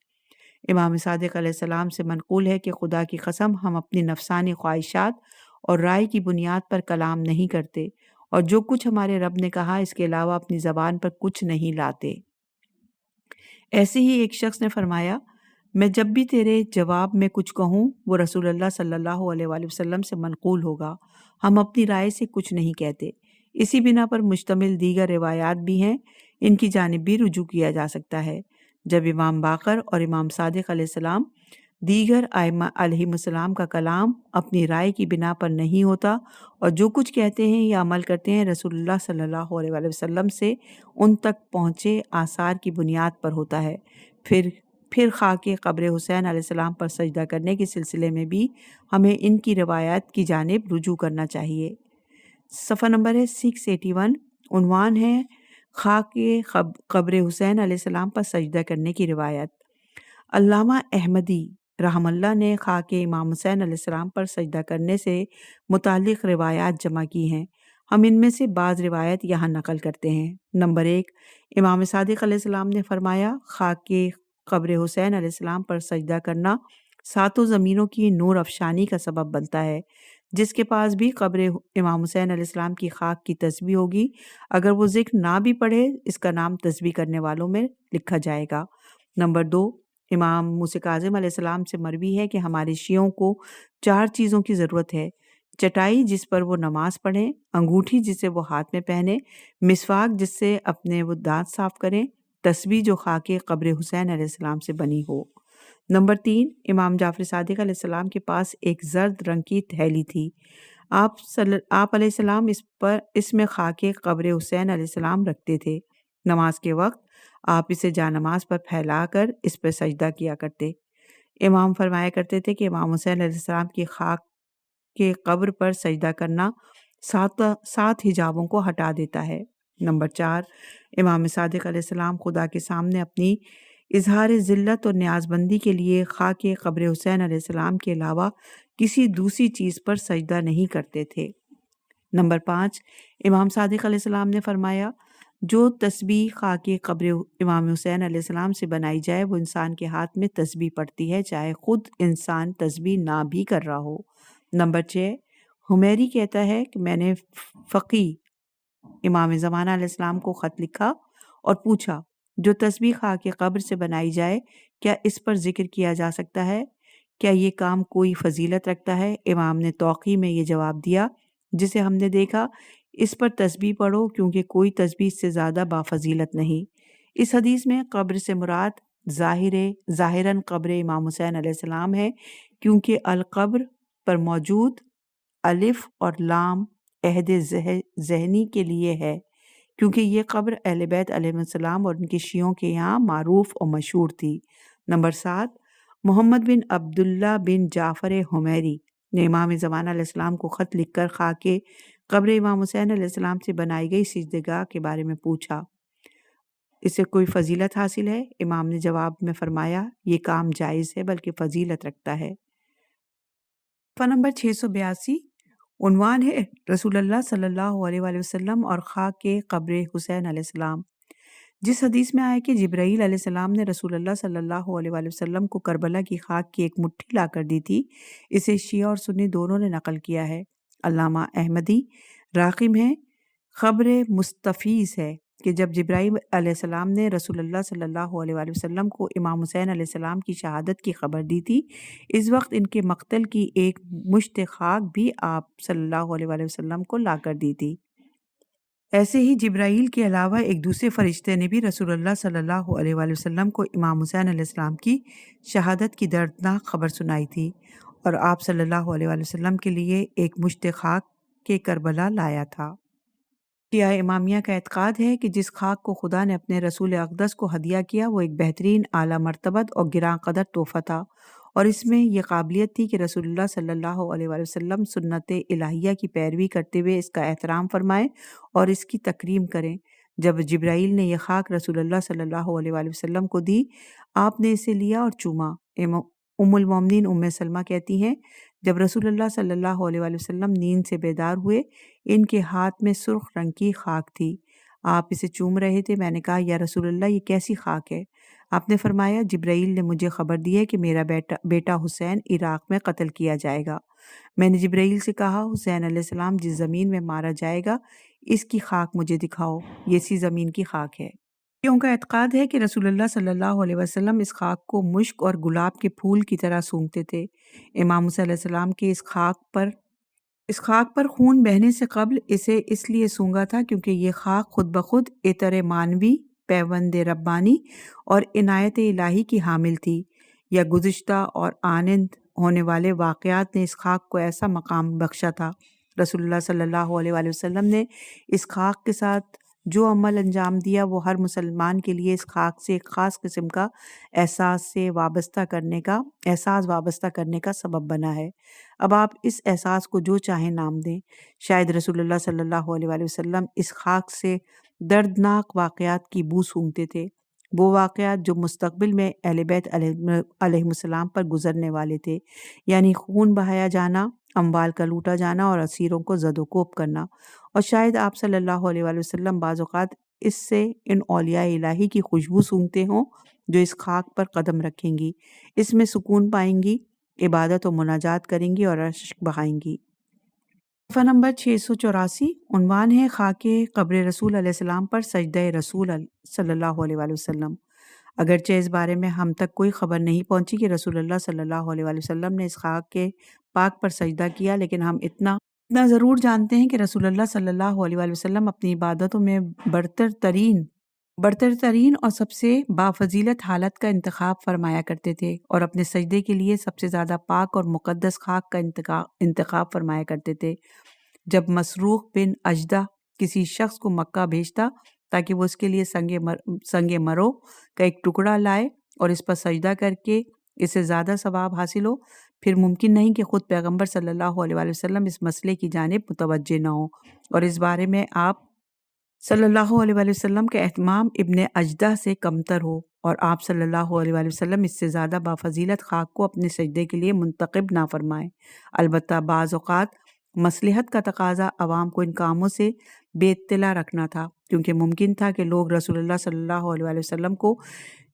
امام صادق علیہ السلام سے منقول ہے کہ خدا کی قسم ہم اپنی نفسانی خواہشات اور رائے کی بنیاد پر کلام نہیں کرتے اور جو کچھ ہمارے رب نے کہا اس کے علاوہ اپنی زبان پر کچھ نہیں لاتے۔ ایسے ہی ایک شخص نے فرمایا، میں جب بھی تیرے جواب میں کچھ کہوں وہ رسول اللہ صلی اللہ علیہ وآلہ وسلم سے منقول ہوگا، ہم اپنی رائے سے کچھ نہیں کہتے۔ اسی بنا پر مشتمل دیگر روایات بھی ہیں، ان کی جانب بھی رجوع کیا جا سکتا ہے۔ جب امام باقر اور امام صادق علیہ السلام دیگر ائمہ علیہم السلام کا کلام اپنی رائے کی بنا پر نہیں ہوتا اور جو کچھ کہتے ہیں یا عمل کرتے ہیں رسول اللہ صلی اللہ علیہ وآلہ وسلم سے ان تک پہنچے آثار کی بنیاد پر ہوتا ہے، پھر خاک قبر حسین علیہ السلام پر سجدہ کرنے کے سلسلے میں بھی ہمیں ان کی روایات کی جانب رجوع کرنا چاہیے۔ صفحہ نمبر ہے 681، عنوان ہے خاک قبر حسین علیہ السلام پر سجدہ کرنے کی روایت۔ علامہ احمدی رحم اللہ نے خاک امام حسین علیہ السلام پر سجدہ کرنے سے متعلق روایات جمع کی ہیں، ہم ان میں سے بعض روایت یہاں نقل کرتے ہیں۔ نمبر 1، امام صادق علیہ السلام نے فرمایا، خاک قبر حسین علیہ السلام پر سجدہ کرنا ساتوں زمینوں کی نور افشانی کا سبب بنتا ہے۔ جس کے پاس بھی قبر امام حسین علیہ السلام کی خاک کی تسبیح ہوگی، اگر وہ ذکر نہ بھی پڑھے اس کا نام تسبیح کرنے والوں میں لکھا جائے گا۔ نمبر 2، امام موسیٰ کاظم علیہ السلام سے مروی ہے کہ ہمارے شیعوں کو 4 چیزوں کی ضرورت ہے: چٹائی جس پر وہ نماز پڑھیں، انگوٹھی جسے وہ ہاتھ میں پہنے، مسواک جس سے اپنے وہ دانت صاف کریں، تسبیح جو خاک قبر حسین علیہ السلام سے بنی ہو۔ نمبر 3، امام جعفر صادق علیہ السلام کے پاس ایک زرد رنگ کی تھیلی تھی، آپ علیہ السلام اس میں خاک قبر حسین علیہ السلام رکھتے تھے۔ نماز کے وقت آپ اسے جانماز پر پھیلا کر اس پر سجدہ کیا کرتے۔ امام فرمایا کرتے تھے کہ امام حسین علیہ السلام کی خاک کے قبر پر سجدہ کرنا 7 حجابوں کو ہٹا دیتا ہے۔ نمبر 4، امام صادق علیہ السلام خدا کے سامنے اپنی اظہار ذلت اور نیاز بندی کے لیے خاک قبر حسین علیہ السلام کے علاوہ کسی دوسری چیز پر سجدہ نہیں کرتے تھے۔ نمبر 5، امام صادق علیہ السلام نے فرمایا، جو تسبیح خاک قبر امام حسین علیہ السلام سے بنائی جائے وہ انسان کے ہاتھ میں تسبیح پڑتی ہے، چاہے خود انسان تسبیح نہ بھی کر رہا ہو۔ نمبر 6، حمیری کہتا ہے کہ میں نے فقی امام زمانہ علیہ السلام کو خط لکھا اور پوچھا، جو تسبیح خاک قبر سے بنائی جائے کیا اس پر ذکر کیا جا سکتا ہے؟ کیا یہ کام کوئی فضیلت رکھتا ہے؟ امام نے توقی میں یہ جواب دیا، جسے ہم نے دیکھا، اس پر تسبیح پڑھو کیونکہ کوئی تسبیح سے زیادہ بافضیلت نہیں۔ اس حدیث میں قبر سے مراد ظاہراً قبر امام حسین علیہ السلام ہے، کیونکہ القبر پر موجود الف اور لام عہد ذہنی کے لیے ہے، کیونکہ یہ قبر اہل بیت علیہ السلام اور ان کے شیعوں کے یہاں معروف اور مشہور تھی۔ نمبر 7، محمد بن عبداللہ بن جعفر حمیری نے امام زمانہ علیہ السلام کو خط لکھ کر خاک قبر امام حسین علیہ السلام سے بنائی گئی سجدگاہ کے بارے میں پوچھا، اس سے کوئی فضیلت حاصل ہے؟ امام نے جواب میں فرمایا، یہ کام جائز ہے بلکہ فضیلت رکھتا ہے۔ صفحہ نمبر 682، عنوان ہے رسول اللہ صلی اللہ علیہ وآلہ وسلم اور خاک قبر حسین علیہ السلام۔ جس حدیث میں آیا کہ جبرائیل علیہ السلام نے رسول اللہ صلی اللہ علیہ وآلہ وسلم کو کربلا کی خاک کی ایک مٹھی لا کر دی تھی، اسے شیعہ اور سنی دونوں نے نقل کیا ہے۔ علامہ احمدی راغب ہیں، خبر مستفیض ہے کہ جب جبرائیل علیہ السلام نے رسول اللہ صلی اللہ علیہ وآلہ وسلم کو امام حسین علیہ السلام کی شہادت کی خبر دی تھی، اس وقت ان کے مقتل کی ایک مشت خاک بھی آپ صلی اللہ علیہ وآلہ وسلم کو لا کر دی تھی۔ ایسے ہی جبرائیل کے علاوہ ایک دوسرے فرشتے نے بھی رسول اللہ صلی اللہ علیہ وآلہ وسلم کو امام حسین علیہ السلام کی شہادت کی دردناک خبر سنائی تھی اور آپ صلی اللہ علیہ وآلہ وسلم کے لیے ایک مشت خاک کے کربلا لایا تھا۔ شیعہ امامیہ کا اعتقاد ہے کہ جس خاک کو خدا نے اپنے رسول اقدس کو ہدیہ کیا وہ ایک بہترین اعلیٰ مرتبت اور گراں قدر تحفہ تھا، اور اس میں یہ قابلیت تھی کہ رسول اللہ صلی اللہ علیہ وآلہ وسلم سنت الہیہ کی پیروی کرتے ہوئے اس کا احترام فرمائیں اور اس کی تکریم کریں، جب جبرائیل نے یہ خاک رسول اللہ صلی اللہ علیہ وآلہ وسلم کو دی، آپ نے اسے لیا اور چوما۔ ام المومنین ام سلمہ کہتی ہیں جب رسول اللہ صلی اللہ علیہ وآلہ وسلم نیند سے بیدار ہوئے، ان کے ہاتھ میں سرخ رنگ کی خاک تھی، آپ اسے چوم رہے تھے۔ میں نے کہا یا رسول اللہ یہ کیسی خاک ہے؟ آپ نے فرمایا جبرائیل نے مجھے خبر دی ہے کہ میرا بیٹا حسین عراق میں قتل کیا جائے گا۔ میں نے جبرائیل سے کہا حسین علیہ السلام جس زمین میں مارا جائے گا اس کی خاک مجھے دکھاؤ، یہ اسی زمین کی خاک ہے۔ ان کا اعتقاد ہے کہ رسول اللہ صلی اللہ علیہ وسلم اس خاک کو مشک اور گلاب کے پھول کی طرح سونگھتے تھے۔ امام حسین علیہ السلام کے اس خاک پر خون بہنے سے قبل اسے اس لیے سونگا تھا کیونکہ یہ خاک خود بخود عطر مانوی، پیوند ربانی اور عنایت الہی کی حامل تھی، یا گزشتہ اور آئند ہونے والے واقعات نے اس خاک کو ایسا مقام بخشا تھا۔ رسول اللہ صلی اللہ علیہ وآلہ وسلم نے اس خاک کے ساتھ جو عمل انجام دیا وہ ہر مسلمان کے لیے اس خاک سے ایک خاص قسم کا احساس وابستہ کرنے کا سبب بنا ہے۔ اب آپ اس احساس کو جو چاہیں نام دیں۔ شاید رسول اللہ صلی اللہ علیہ وآلہ وسلم اس خاک سے دردناک واقعات کی بو سونگھتے تھے، وہ واقعات جو مستقبل میں اہل بیت علیہ السلام پر گزرنے والے تھے، یعنی خون بہایا جانا، اموال کا لوٹا جانا اور اسیروں کو زد و کوب کرنا۔ اور شاید آپ صلی اللہ علیہ وآلہ وسلم بعض اوقات اس سے ان اولیاء الہی کی خوشبو سونگھتے ہوں جو اس خاک پر قدم رکھیں گی، اس میں سکون پائیں گی، عبادت و مناجات کریں گی اور اشک بہائیں گی۔ صفحہ نمبر 684، عنوان ہے خاک قبر رسول علیہ السلام پر سجدہ رسول صلی اللہ علیہ وآلہ وسلم۔ اگرچہ اس بارے میں ہم تک کوئی خبر نہیں پہنچی کہ رسول اللہ صلی اللہ علیہ وآلہ وسلم نے اس خاک کے پاک پر سجدہ کیا، لیکن ہم اتنا ضرور جانتے ہیں کہ رسول اللہ صلی اللہ علیہ وآلہ وسلم اپنی عبادتوں میں برتر ترین اور سب سے بافضیلت حالت کا انتخاب فرمایا کرتے تھے، اور اپنے سجدے کے لیے سب سے زیادہ پاک اور مقدس خاک کا انتخاب فرمایا کرتے تھے۔ جب مسروق بن اجدہ کسی شخص کو مکہ بھیجتا تاکہ وہ اس کے لیے سنگ مرو کا ایک ٹکڑا لائے اور اس پر سجدہ کر کے اسے زیادہ ثواب حاصل ہو، پھر ممکن نہیں کہ خود پیغمبر صلی اللہ علیہ وآلہ وسلم اس مسئلے کی جانب متوجہ نہ ہوں، اور اس بارے میں آپ صلی اللہ علیہ وآلہ وسلم کا اہتمام ابن اجدہ سے کمتر ہو، اور آپ صلی اللہ علیہ وآلہ وسلم اس سے زیادہ بافضیلت خاک کو اپنے سجدے کے لیے منتخب نہ فرمائیں۔ البتہ بعض اوقات مصلحت کا تقاضا عوام کو ان کاموں سے بے اطلاع رکھنا تھا، کیونکہ ممکن تھا کہ لوگ رسول اللہ صلی اللہ علیہ وآلہ وسلم کو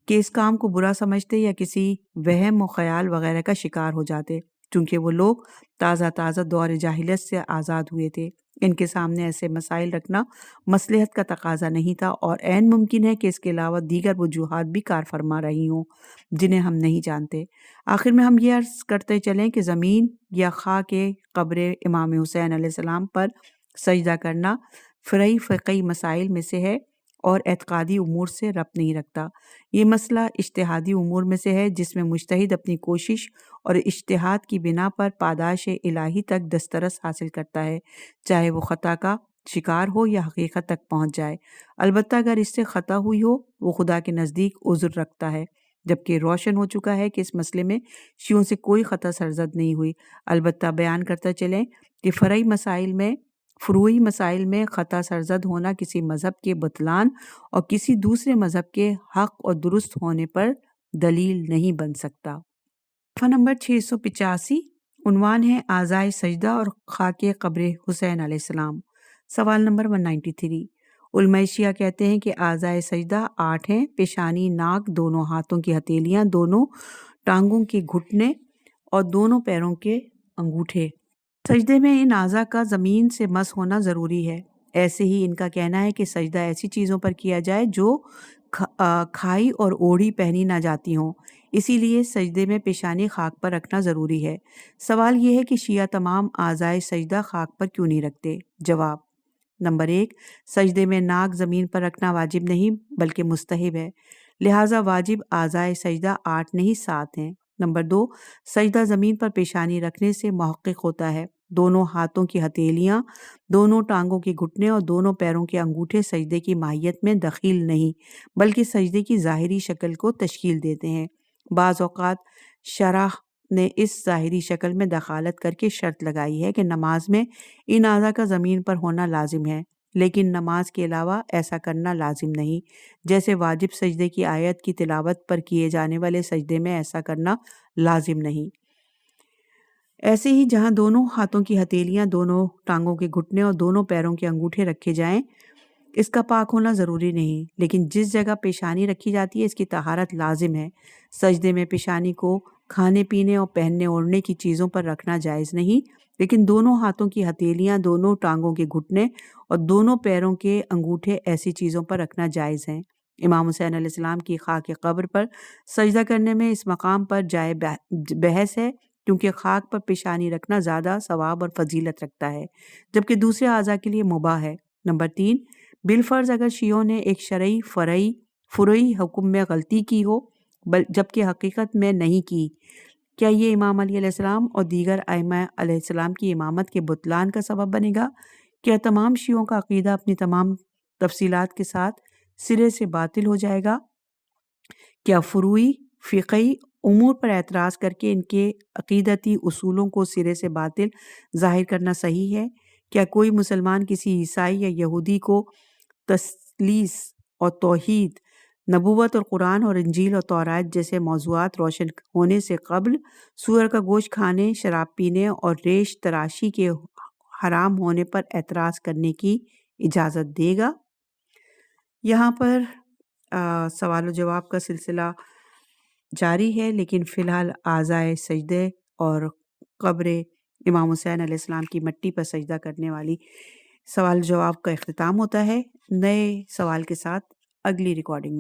کہ اس کام کو برا سمجھتے یا کسی وہم و خیال وغیرہ کا شکار ہو جاتے، چونکہ وہ لوگ تازہ دور جاہلیت سے آزاد ہوئے تھے۔ ان کے سامنے ایسے مسائل رکھنا مصلحت کا تقاضا نہیں تھا، اور عین ممکن ہے کہ اس کے علاوہ دیگر وجوہات بھی کار فرما رہی ہوں جنہیں ہم نہیں جانتے۔ آخر میں ہم یہ عرض کرتے چلیں کہ زمین یا خاک قبر امام حسین علیہ السلام پر سجدہ کرنا فرعی فقہی مسائل میں سے ہے اور اعتقادی امور سے ربط نہیں رکھتا۔ یہ مسئلہ اجتہادی امور میں سے ہے جس میں مجتہد اپنی کوشش اور اجتہاد کی بنا پر پاداش الہی تک دسترس حاصل کرتا ہے، چاہے وہ خطا کا شکار ہو یا حقیقت تک پہنچ جائے۔ البتہ اگر اس سے خطا ہوئی ہو وہ خدا کے نزدیک عذر رکھتا ہے، جبکہ روشن ہو چکا ہے کہ اس مسئلے میں شیعوں سے کوئی خطا سرزد نہیں ہوئی۔ البتہ بیان کرتا چلیں کہ فروعی مسائل میں خطا سرزد ہونا کسی مذہب کے بطلان اور کسی دوسرے مذہب کے حق اور درست ہونے پر دلیل نہیں بن سکتا۔ صفحہ نمبر 685، عنوان ہے اعضائے سجدہ اور خاک قبر حسین علیہ السلام۔ سوال نمبر 193، علماء شیعہ کہتے ہیں کہ اعضائے سجدہ 8 ہیں: پیشانی، ناک، دونوں ہاتھوں کی ہتھیلیاں، دونوں ٹانگوں کے گھٹنے اور دونوں پیروں کے انگوٹھے۔ سجدے میں ان اعضاء کا زمین سے مس ہونا ضروری ہے۔ ایسے ہی ان کا کہنا ہے کہ سجدہ ایسی چیزوں پر کیا جائے جو کھائی اور اوڑھی پہنی نہ جاتی ہوں، اسی لیے سجدے میں پیشانی خاک پر رکھنا ضروری ہے۔ سوال یہ ہے کہ شیعہ تمام اعضائے سجدہ خاک پر کیوں نہیں رکھتے؟ جواب: نمبر 1، سجدے میں ناک زمین پر رکھنا واجب نہیں بلکہ مستحب ہے، لہٰذا واجب اعضائے سجدہ 8 نہیں 7 ہیں۔ نمبر 2، سجدہ زمین پر پیشانی رکھنے سے محقق ہوتا ہے۔ دونوں ہاتھوں کی ہتھیلیاں، دونوں ٹانگوں کے گھٹنے اور دونوں پیروں کے انگوٹھے سجدے کی ماہیت میں دخیل نہیں بلکہ سجدے کی ظاہری شکل کو تشکیل دیتے ہیں۔ بعض اوقات شرح نے اس ظاہری شکل میں دخالت کر کے شرط لگائی ہے کہ نماز میں ان اعضاء کا زمین پر ہونا لازم ہے، لیکن نماز کے علاوہ ایسا کرنا لازم نہیں، جیسے واجب سجدے کی آیت کی تلاوت پر کیے جانے والے سجدے میں ایسا کرنا لازم نہیں۔ ایسے ہی جہاں دونوں ہاتھوں کی ہتھیلیاں، دونوں ٹانگوں کے گھٹنے اور دونوں پیروں کے انگوٹھے رکھے جائیں، اس کا پاک ہونا ضروری نہیں، لیکن جس جگہ پیشانی رکھی جاتی ہے اس کی طہارت لازم ہے۔ سجدے میں پیشانی کو کھانے پینے اور پہننے اوڑھنے کی چیزوں پر رکھنا جائز نہیں، لیکن دونوں ہاتھوں کی ہتھیلیاں، دونوں ٹانگوں کے گھٹنے اور دونوں پیروں کے انگوٹھے ایسی چیزوں پر رکھنا جائز ہیں۔ امام حسین علیہ السلام کی خاک قبر پر سجدہ کرنے میں اس مقام پر جائے بحث ہے، کیونکہ خاک پر پیشانی رکھنا زیادہ ثواب اور فضیلت رکھتا ہے، جبکہ دوسرے اعضاء کے لیے مباح ہے۔ نمبر 3، بالفرض اگر شیعوں نے ایک شرعی فروعی حکم میں غلطی کی ہو جبکہ حقیقت میں نہیں کی، کیا یہ امام علی علیہ السلام اور دیگر ائمہ علیہ السلام کی امامت کے بطلان کا سبب بنے گا؟ کیا تمام شیعوں کا عقیدہ اپنی تمام تفصیلات کے ساتھ سرے سے باطل ہو جائے گا؟ کیا فروعی فقہی امور پر اعتراض کر کے ان کے عقیدتی اصولوں کو سرے سے باطل ظاہر کرنا صحیح ہے؟ کیا کوئی مسلمان کسی عیسائی یا یہودی کو تثلیث اور توحید، نبوت اور قرآن اور انجیل اور تورات جیسے موضوعات روشن ہونے سے قبل سور کا گوشت کھانے، شراب پینے اور ریش تراشی کے حرام ہونے پر اعتراض کرنے کی اجازت دے گا؟ یہاں پر سوال و جواب کا سلسلہ جاری ہے، لیکن فی الحال اعضائے سجدے اور قبر امام حسین علیہ السلام کی مٹی پر سجدہ کرنے والی سوال جواب کا اختتام ہوتا ہے۔ نئے سوال کے ساتھ اگلی ریکارڈنگ میں